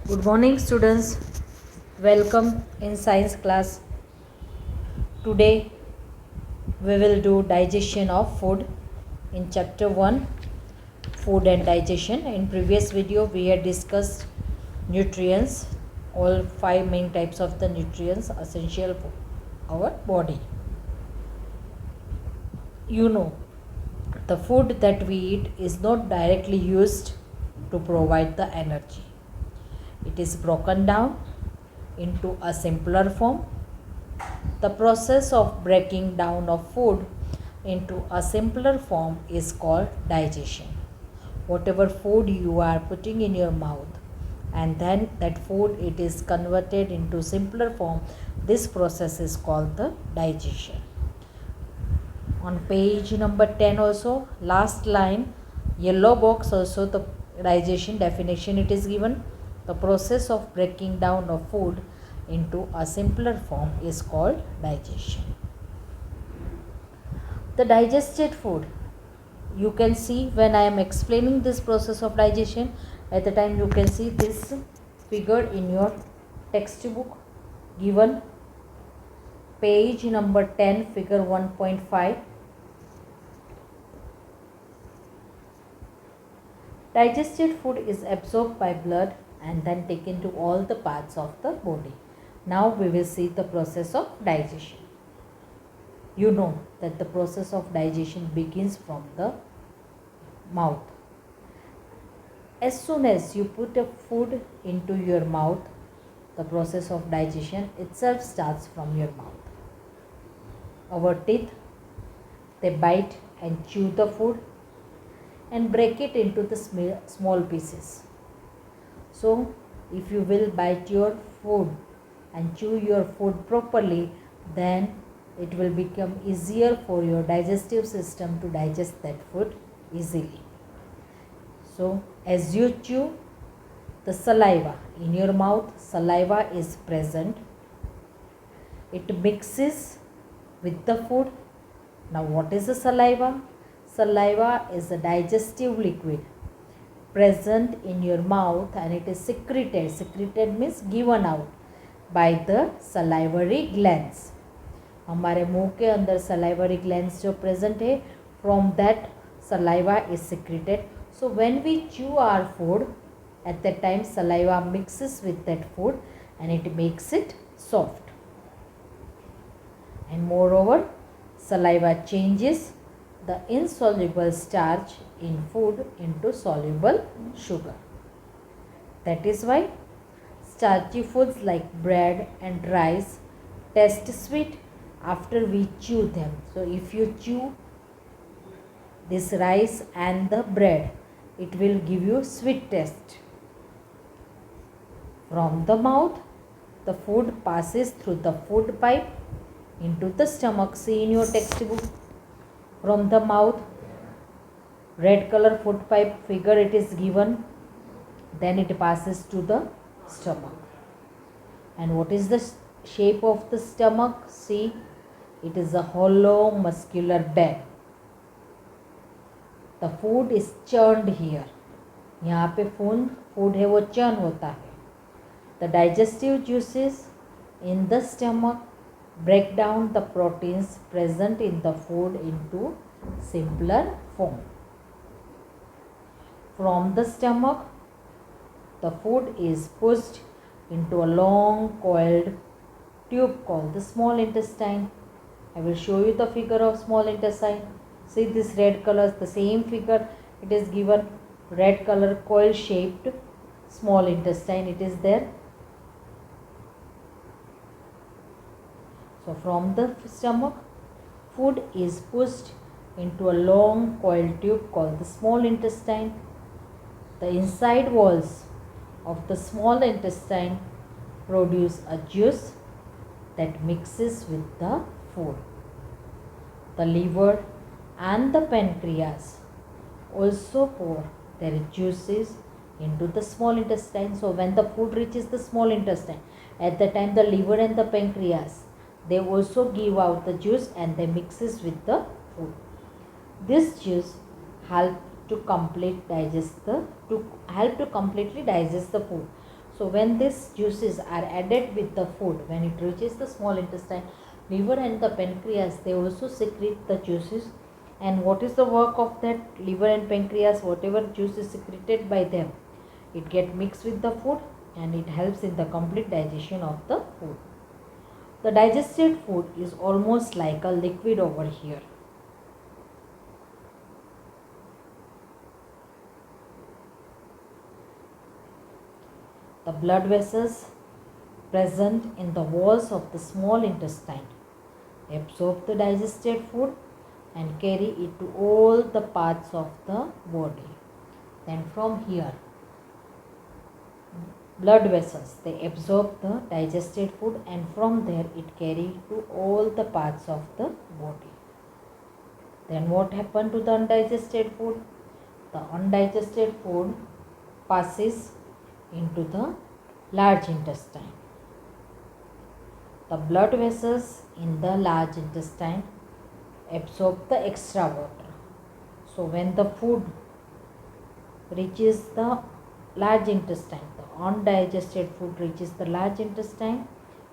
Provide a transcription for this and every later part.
Good morning, students. Welcome in science class. Today we will do digestion of food in chapter 1, food and digestion. In previous video we had discussed nutrients, all 5 main types of the nutrients essential for our body. The food that we eat is not directly used to provide the energy. It is broken down into a simpler form. The process of breaking down of food into a simpler form is called digestion. Whatever food you are putting in your mouth and then that food it is converted into simpler form, this process is called the digestion. On page number 10 also, last line, yellow box also, the digestion definition it is given. The process of breaking down of food into a simpler form is called digestion. The digested food, you can see when I am explaining this process of digestion, at the time you can see this figure in your textbook given, page number 10, figure 1.5. Digested food is absorbed by blood and then taken to all the parts of the body. Now we will see the process of digestion. You know that the process of digestion begins from the mouth. As soon as you put a food into your mouth, the process of digestion itself starts from your mouth. Our teeth, they bite and chew the food and break it into the small pieces. So if you will bite your food and chew your food properly, then it will become easier for your digestive system to digest that food easily. So as you chew, the saliva in your mouth, saliva is present. It mixes with the food. Now what is the saliva? Saliva is a digestive liquid present in your mouth and it is secreted. Secreted means given out by the salivary glands. हमारे मुंह के अंदर salivary glands जो present है, from that saliva is secreted. So when we chew our food, at that time saliva mixes with that food and it makes it soft. And moreover, saliva changes the insoluble starch in food into soluble sugar. That is why starchy foods like bread and rice taste sweet after we chew them. So if you chew this rice and the bread, it will give you sweet taste. From the mouth, the food passes through the food pipe into the stomach. See in your textbook, from the mouth, red color food pipe figure it is given, then it passes to the stomach. And what is the shape of the stomach? See, it is a hollow muscular bag. The food is churned here. यहाँ पे food है वो churn होता है. The digestive juices in the stomach break down the proteins present in the food into simpler form. From the stomach, the food is pushed into a long coiled tube called the small intestine. I will show you the figure of small intestine. See this red color, the same figure it is given, red color coil shaped small intestine it is there. So from the stomach, food is pushed into a long coiled tube called the small intestine. The inside walls of the small intestine produce a juice that mixes with the food. The liver and the pancreas also pour their juices into the small intestine. So when the food reaches the small intestine, at the time the liver and the pancreas, they also give out the juice and they mixes with the food. This juice help to completely digest the food. So when these juices are added with the food, when it reaches the small intestine, liver and the pancreas, they also secrete the juices. And what is the work of that liver and pancreas? Whatever juice is secreted by them, it get mixed with the food and it helps in the complete digestion of the food. The digested food is almost like a liquid over here. The blood vessels present in the walls of the small intestine absorb the digested food and carry it to all the parts of the body. Then from here, blood vessels, they absorb the digested food and from there it carry to all the parts of the body. Then what happened to the undigested food? The undigested food passes into the large intestine. The blood vessels in the large intestine absorb the extra water. So when the food reaches the large intestine, the undigested food reaches the large intestine,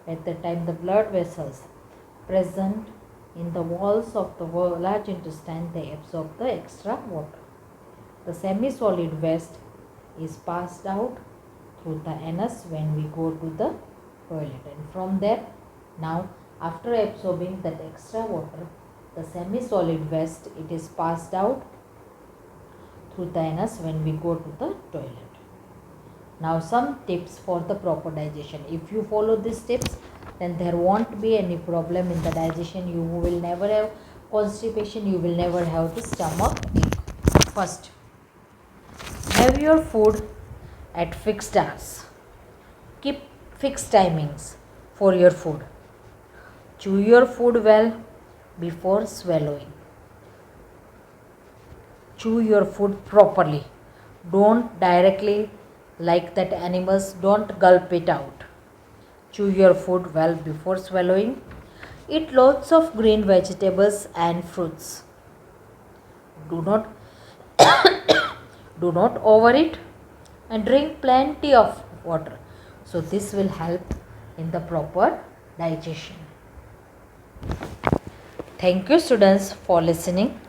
at the time the blood vessels present in the walls of the large intestine, they absorb the extra water. The semi-solid waste is passed out through the anus when we go to the toilet, and from there, now after absorbing that extra water, the semi-solid waste, it is passed out through the anus when we go to the toilet. Now some tips for the proper digestion. If you follow these tips, then there won't be any problem in the digestion. You will never have constipation, you will never have the stomach ache. First, have your food at fixed hours. Keep fixed timings for your food. Chew your food well before swallowing. Chew your food properly. Don't directly, like that animals, don't gulp it out. Chew your food well before swallowing. Eat lots of green vegetables and fruits. Do not do not overeat, and drink plenty of water. So this will help in the proper digestion. Thank you students for listening.